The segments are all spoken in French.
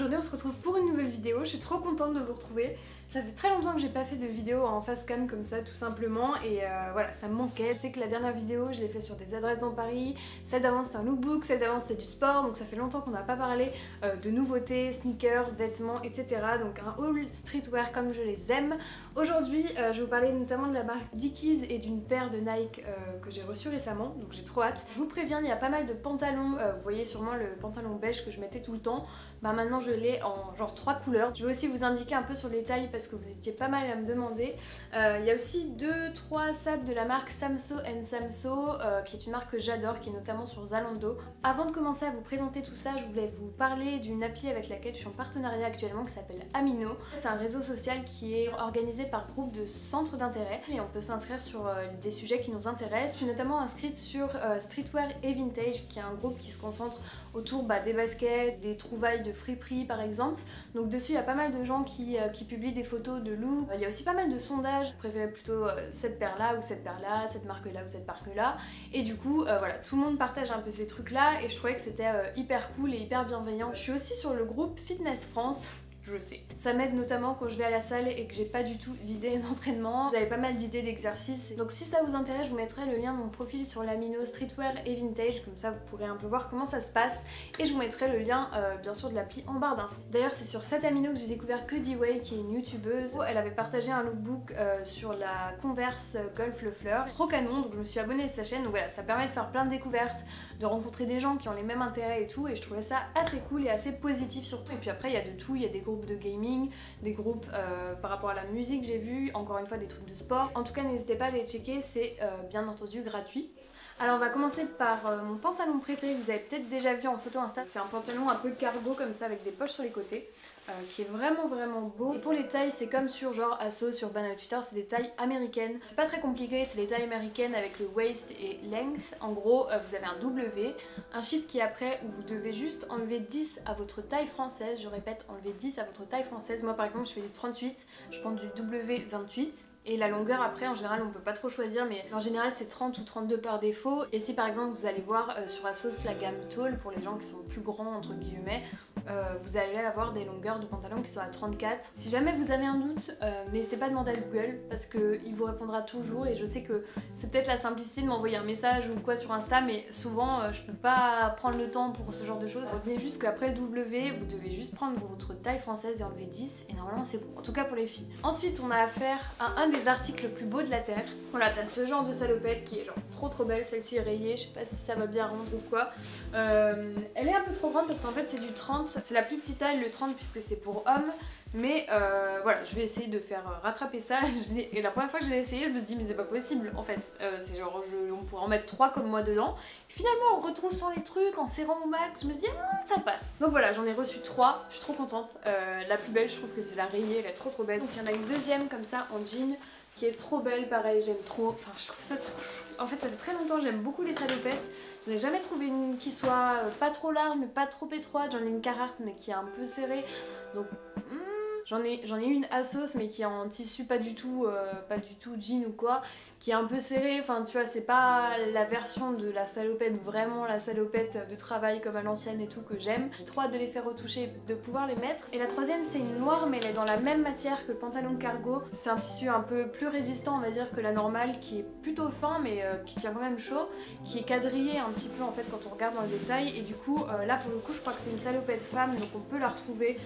aujourd'hui on se retrouve pour une nouvelle vidéo, je suis trop contente de vous retrouver. Ça fait très longtemps que j'ai pas fait de vidéo en face cam comme ça tout simplement et voilà, ça me manquait. Je sais que la dernière vidéo je l'ai fait sur des adresses dans Paris, celle d'avant c'était un lookbook, celle d'avant c'était du sport, donc ça fait longtemps qu'on n'a pas parlé de nouveautés, sneakers, vêtements, etc. Donc un haul streetwear comme je les aime. Aujourd'hui je vais vous parler notamment de la marque Dickies et d'une paire de Nike que j'ai reçue récemment, donc j'ai trop hâte. Je vous préviens, il y a pas mal de pantalons, vous voyez sûrement le pantalon beige que je mettais tout le temps. Bah maintenant je l'ai en genre 3 couleurs. Je vais aussi vous indiquer un peu sur les tailles parce que vous étiez pas mal à me demander. Il y a aussi 2-3 sapes de la marque Samso Samso qui est une marque que j'adore, qui est notamment sur Zalando. Avant de commencer à vous présenter tout ça, je voulais vous parler d'une appli avec laquelle je suis en partenariat actuellement qui s'appelle Amino. C'est un réseau social qui est organisé par groupe de centres d'intérêt et on peut s'inscrire sur des sujets qui nous intéressent. Je suis notamment inscrite sur Streetwear et Vintage qui est un groupe qui se concentre autour des baskets, des trouvailles de friperie par exemple. Donc dessus il y a pas mal de gens qui publient des photos de look. Il y a aussi pas mal de sondages. Je préférais plutôt cette paire là ou cette paire là, cette marque là ou cette marque là. Et du coup voilà, tout le monde partage un peu ces trucs là et je trouvais que c'était hyper cool et hyper bienveillant. Je suis aussi sur le groupe Fitness France. Je sais. Ça m'aide notamment quand je vais à la salle et que j'ai pas du tout d'idées d'entraînement. Vous avez pas mal d'idées d'exercices. Donc si ça vous intéresse, je vous mettrai le lien de mon profil sur l'Amino Streetwear et Vintage. Comme ça vous pourrez un peu voir comment ça se passe. Et je vous mettrai le lien bien sûr de l'appli en barre d'infos. D'ailleurs c'est sur cette Amino que j'ai découvert que D-Way qui est une youtubeuse. Elle avait partagé un lookbook sur la Converse Golf Le Fleur. Trop canon, donc je me suis abonnée à sa chaîne. Donc voilà, ça permet de faire plein de découvertes, de rencontrer des gens qui ont les mêmes intérêts et tout. Et je trouvais ça assez cool et assez positif surtout. Et puis après il y a de tout, il y a des groupes de gaming, des groupes par rapport à la musique j'ai vu, encore une fois des trucs de sport. En tout cas n'hésitez pas à les checker, c'est bien entendu gratuit. Alors on va commencer par mon pantalon préféré que vous avez peut-être déjà vu en photo Insta. C'est un pantalon un peu cargo comme ça avec des poches sur les côtés qui est vraiment beau. Et pour les tailles c'est comme sur genre ASOS, Urban Outfitters, c'est des tailles américaines. C'est pas très compliqué, c'est les tailles américaines avec le waist et length. En gros vous avez un W, un chiffre qui est après où vous devez juste enlever 10 à votre taille française. Je répète, enlever 10 à votre taille française. Moi par exemple je fais du 38, je prends du W28. Et la longueur après en général on peut pas trop choisir mais en général c'est 30 ou 32 par défaut. Et si par exemple vous allez voir sur ASOS la gamme tall pour les gens qui sont plus grands entre guillemets, vous allez avoir des longueurs de pantalons qui sont à 34. Si jamais vous avez un doute, n'hésitez pas à demander à Google parce qu'il vous répondra toujours. Et je sais que c'est peut-être la simplicité de m'envoyer un message ou quoi sur Insta, mais souvent je peux pas prendre le temps pour ce genre de choses. Retenez juste qu'après le W, vous devez juste prendre votre taille française et enlever 10 et normalement c'est bon, en tout cas pour les filles. Ensuite on a affaire à un des articles le plus beau de la terre. Voilà, t'as ce genre de salopette qui est genre trop belle, celle-ci est rayée, je sais pas si ça va bien rendre ou quoi. Elle est un peu trop grande parce qu'en fait c'est du 30, c'est la plus petite taille le 30 puisque c'est pour hommes. Mais voilà, je vais essayer de faire rattraper ça. Et la première fois que je l'ai essayé, je me suis dit mais c'est pas possible en fait. C'est genre on pourrait en mettre 3 comme moi dedans. Finalement en retroussant les trucs, en serrant au max, je me suis dit ça passe. Donc voilà, j'en ai reçu 3, je suis trop contente. La plus belle je trouve que c'est la rayée, elle est trop belle. Donc il y en a une deuxième comme ça en jean qui est trop belle, pareil j'aime trop. Enfin je trouve ça trop chou. En fait ça fait très longtemps, j'aime beaucoup les salopettes. Je n'ai jamais trouvé une qui soit pas trop large mais pas trop étroite. J'en ai une Carhartt mais qui est un peu serrée. Donc j'en ai une ASOS mais qui est en tissu pas du tout jean ou quoi, qui est un peu serré, enfin tu vois c'est pas la version de la salopette, vraiment la salopette de travail comme à l'ancienne et tout que j'aime. J'ai trop hâte de les faire retoucher, de pouvoir les mettre. Et la troisième c'est une noire mais elle est dans la même matière que le pantalon cargo. C'est un tissu un peu plus résistant on va dire que la normale qui est plutôt fin mais qui tient quand même chaud, qui est quadrillé un petit peu en fait quand on regarde dans le détail et du coup là pour le coup je crois que c'est une salopette femme donc on peut la retrouver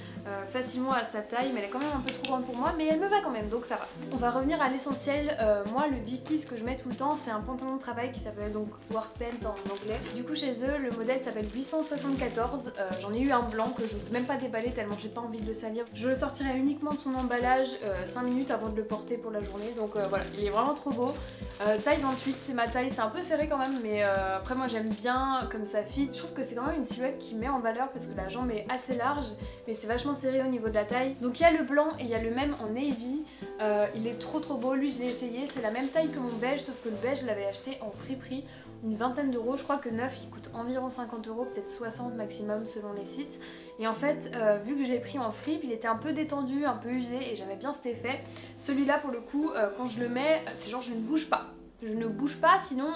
facilement à sa taille. Mais elle est quand même un peu trop grande pour moi mais elle me va quand même donc ça va. On va revenir à l'essentiel. Moi le Dickies que je mets tout le temps c'est un pantalon de travail qui s'appelle donc Work Pant en anglais. Du coup chez eux le modèle s'appelle 874. J'en ai eu un blanc que je n'ose même pas déballer tellement j'ai pas envie de le salir. Je le sortirai uniquement de son emballage 5 minutes avant de le porter pour la journée donc voilà il est vraiment trop beau. Taille 28 c'est ma taille, c'est un peu serré quand même mais après moi j'aime bien comme ça fit. Je trouve que c'est quand même une silhouette qui met en valeur parce que la jambe est assez large mais c'est vachement serré au niveau de la taille. Donc il y a le blanc et il y a le même en navy, il est trop beau, lui je l'ai essayé, c'est la même taille que mon beige sauf que le beige je l'avais acheté en friperie, une vingtaine d'euros, je crois que neuf il coûte environ 50 euros, peut-être 60 maximum selon les sites. Et en fait vu que je l'ai pris en fripe il était un peu détendu, un peu usé et j'aimais bien cet effet. Celui-là pour le coup quand je le mets c'est genre je ne bouge pas. je ne bouge pas, sinon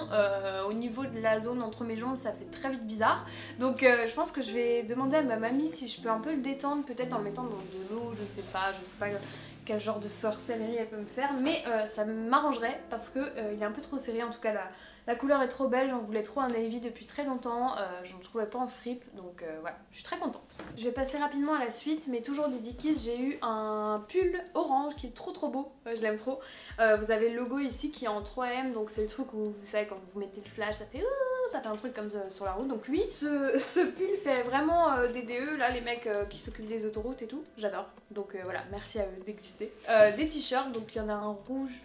au niveau de la zone entre mes jambes ça fait très vite bizarre. Donc je pense que je vais demander à ma mamie si je peux un peu le détendre, peut-être en mettant dans de l'eau, je ne sais pas quel genre de sorcellerie elle peut me faire, mais ça m'arrangerait parce que il est un peu trop serré, en tout cas la couleur est trop belle, j'en voulais trop un navy depuis très longtemps, j'en trouvais pas en fripe, donc voilà, je suis très contente. Je vais passer rapidement à la suite, mais toujours des Dickies, j'ai eu un pull orange qui est trop beau, je l'aime trop. Vous avez le logo ici qui est en 3M, donc c'est le truc où vous savez quand vous mettez le flash, ça fait un truc comme ça sur la route. Donc lui, ce pull fait vraiment des DE, là les mecs qui s'occupent des autoroutes et tout, j'adore. Donc voilà, merci à eux d'exister. Des t-shirts, donc il y en a un rouge,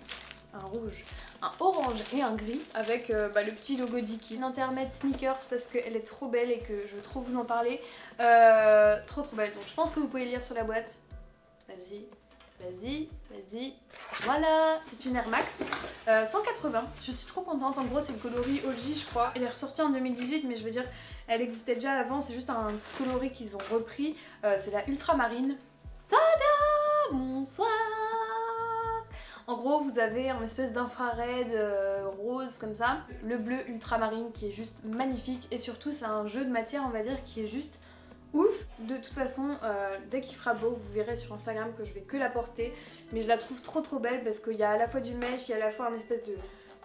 un orange et un gris avec le petit logo Dickies. L'intermède sneakers parce qu'elle est trop belle et que je veux trop vous en parler. Trop belle, donc je pense que vous pouvez lire sur la boîte. Vas-y. Voilà, c'est une Air Max 180, je suis trop contente. En gros c'est le coloris OG je crois. Elle est ressortie en 2018 mais je veux dire elle existait déjà avant, c'est juste un coloris qu'ils ont repris. C'est la ultramarine. Tada! Bonsoir! En gros vous avez un espèce d'infrared rose comme ça. Le bleu ultramarine qui est juste magnifique et surtout c'est un jeu de matière on va dire qui est juste ouf. De toute façon dès qu'il fera beau vous verrez sur Instagram que je vais que la porter, mais je la trouve trop belle parce qu'il y a à la fois du mesh, il y a à la fois un espèce de,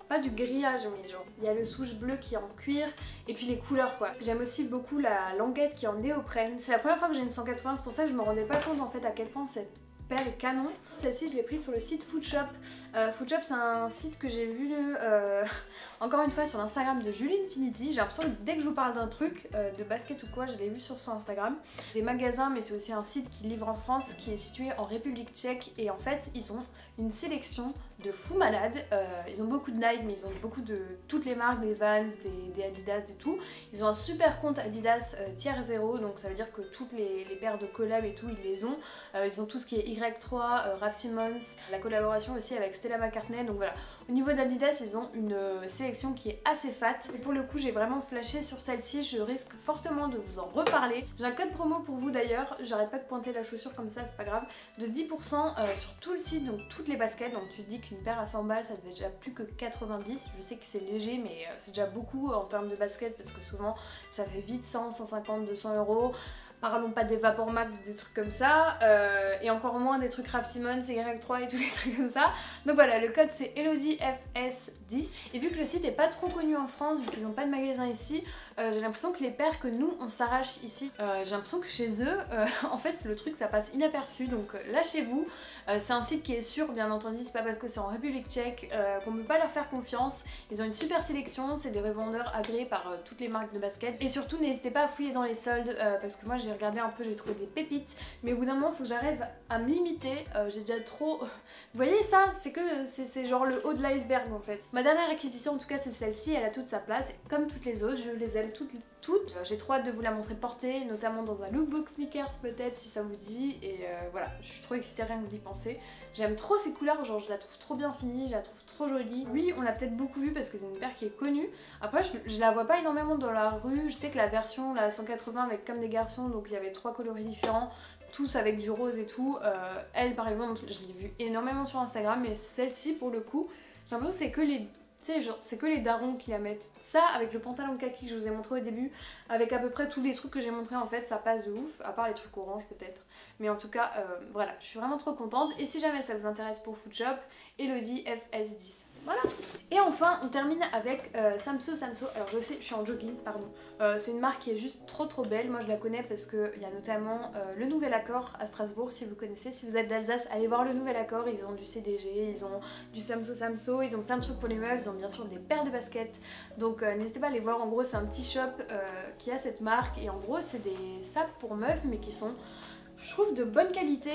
pas du grillage mais genre il y a le souche bleu qui est en cuir et puis les couleurs quoi. J'aime aussi beaucoup la languette qui est en néoprène, c'est la première fois que j'ai une 180, c'est pour ça que je me rendais pas compte en fait à quel point cette paire est canon. Celle-ci je l'ai prise sur le site Foodshop. Foodshop c'est un site que j'ai vu encore une fois sur l'Instagram de Julie Infinity. J'ai l'impression que dès que je vous parle d'un truc de basket ou quoi, je l'ai vu sur son Instagram. Des magasins mais c'est aussi un site qui livre en France qui est situé en République tchèque et en fait ils ont une sélection de fous malades. Ils ont beaucoup de Nike mais ils ont beaucoup de toutes les marques, des Vans, des Adidas, et tout. Ils ont un super compte Adidas tiers 0 donc ça veut dire que toutes les paires de collab et tout ils les ont. Ils ont tout ce qui est Y3, Raf Simons, la collaboration aussi avec Stella McCartney, donc voilà. Au niveau d'Adidas, ils ont une sélection qui est assez fat. Et pour le coup, j'ai vraiment flashé sur celle-ci, je risque fortement de vous en reparler. J'ai un code promo pour vous d'ailleurs, j'arrête pas de pointer la chaussure comme ça, c'est pas grave, de 10% sur tout le site, donc toutes les baskets. Donc tu te dis qu'une paire à 100 balles, ça devait déjà plus que 90. Je sais que c'est léger, mais c'est déjà beaucoup en termes de baskets parce que souvent ça fait vite 100, 150, 200 euros. Parlons pas des Vapor Max, des trucs comme ça, et encore moins des trucs Raf Simons, Y3 et tous les trucs comme ça. Donc voilà, le code c'est ElodieFS10. Et vu que le site est pas trop connu en France, vu qu'ils n'ont pas de magasin ici, j'ai l'impression que les paires que nous on s'arrache ici, j'ai l'impression que chez eux, en fait le truc ça passe inaperçu, donc lâchez-vous. C'est un site qui est sûr, bien entendu, c'est pas parce que c'est en République tchèque qu'on peut pas leur faire confiance. Ils ont une super sélection, c'est des revendeurs agréés par toutes les marques de basket. Et surtout n'hésitez pas à fouiller dans les soldes, parce que moi j'ai regardé un peu, j'ai trouvé des pépites, mais au bout d'un moment il faut que j'arrive à me limiter. J'ai déjà trop... Vous voyez ça, c'est genre le haut de l'iceberg en fait. Ma dernière acquisition en tout cas c'est celle-ci, elle a toute sa place, comme toutes les autres, je les aime toutes. J'ai trop hâte de vous la montrer portée, notamment dans un lookbook sneakers peut-être si ça vous dit, et voilà, je suis trop excitée rien que d'y penser. J'aime trop ces couleurs, genre je la trouve trop bien finie, je la trouve trop jolie. Oui, on l'a peut-être beaucoup vu parce que c'est une paire qui est connue. Après je la vois pas énormément dans la rue, je sais que la version, la 180 avec comme des garçons, donc il y avait 3 coloris différents, tous avec du rose et tout. Elle par exemple, je l'ai vue énormément sur Instagram, mais celle-ci pour le coup, j'ai l'impression que c'est que les... Tu sais, genre, c'est que les darons qui la mettent. Ça, avec le pantalon kaki que je vous ai montré au début, avec à peu près tous les trucs que j'ai montré en fait, ça passe de ouf, à part les trucs orange peut-être. Mais en tout cas, voilà, je suis vraiment trop contente. Et si jamais ça vous intéresse pour Foodshop, ElodieFS10. Voilà. Et enfin, on termine avec Samso. Alors je sais, je suis en jogging, pardon. C'est une marque qui est juste trop belle. Moi je la connais parce qu'il y a notamment le Nouvel Accord à Strasbourg, si vous connaissez. Si vous êtes d'Alsace, allez voir le Nouvel Accord. Ils ont du CDG, ils ont du Samso, ils ont plein de trucs pour les meufs. Ils ont bien sûr des paires de baskets. Donc n'hésitez pas à aller voir. En gros, c'est un petit shop qui a cette marque. Et en gros, c'est des sapes pour meufs, mais qui sont... je trouve de bonne qualité,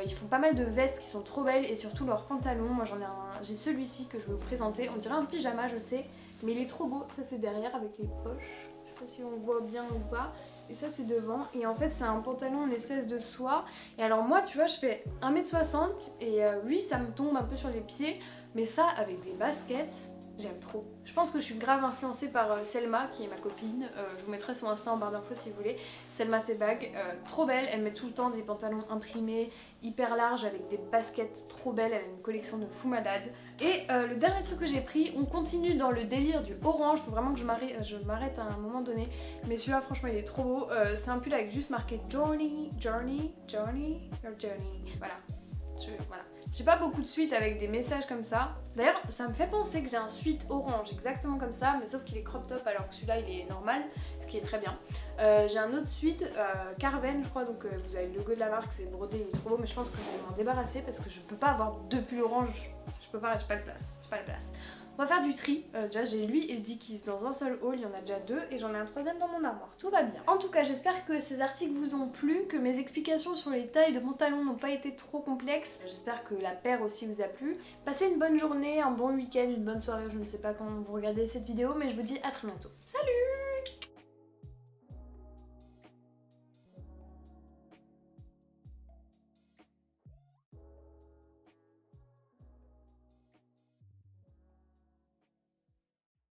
ils font pas mal de vestes qui sont trop belles et surtout leurs pantalons. Moi j'en ai j'ai celui-ci que je vais vous présenter, on dirait un pyjama je sais, mais il est trop beau. Ça c'est derrière avec les poches, je sais pas si on voit bien ou pas, et ça c'est devant. Et en fait c'est un pantalon en espèce de soie. Et alors moi tu vois je fais 1m60 et oui ça me tombe un peu sur les pieds, mais ça avec des baskets, J'aime trop. Je pense que je suis grave influencée par Selma qui est ma copine. Je vous mettrai son Insta en barre d'infos si vous voulez. Selma Sebag, trop belle. Elle met tout le temps des pantalons imprimés, hyper larges avec des baskets trop belles. Elle a une collection de fou malade. Et le dernier truc que j'ai pris, on continue dans le délire du orange. Faut vraiment que je m'arrête à un moment donné. Mais celui-là franchement il est trop beau. C'est un pull avec juste marqué Journey. Voilà. Voilà. J'ai pas beaucoup de suites avec des messages comme ça. D'ailleurs, ça me fait penser que j'ai un suite orange exactement comme ça, mais sauf qu'il est crop top alors que celui-là il est normal, ce qui est très bien. J'ai un autre suite, Carven je crois, donc vous avez le logo de la marque, c'est brodé, il est trop beau, mais je pense que je vais m'en débarrasser parce que je peux pas avoir deux pulls orange, je peux pas, j'ai pas de place, j'ai pas la place. On va faire du tri, déjà j'ai lui et le Dickies dans un seul haul, il y en a déjà deux et j'en ai un troisième dans mon armoire, tout va bien. En tout cas j'espère que ces articles vous ont plu, que mes explications sur les tailles de pantalons n'ont pas été trop complexes, j'espère que la paire aussi vous a plu. Passez une bonne journée, un bon week-end, une bonne soirée, je ne sais pas quand vous regardez cette vidéo, mais je vous dis à très bientôt. Salut!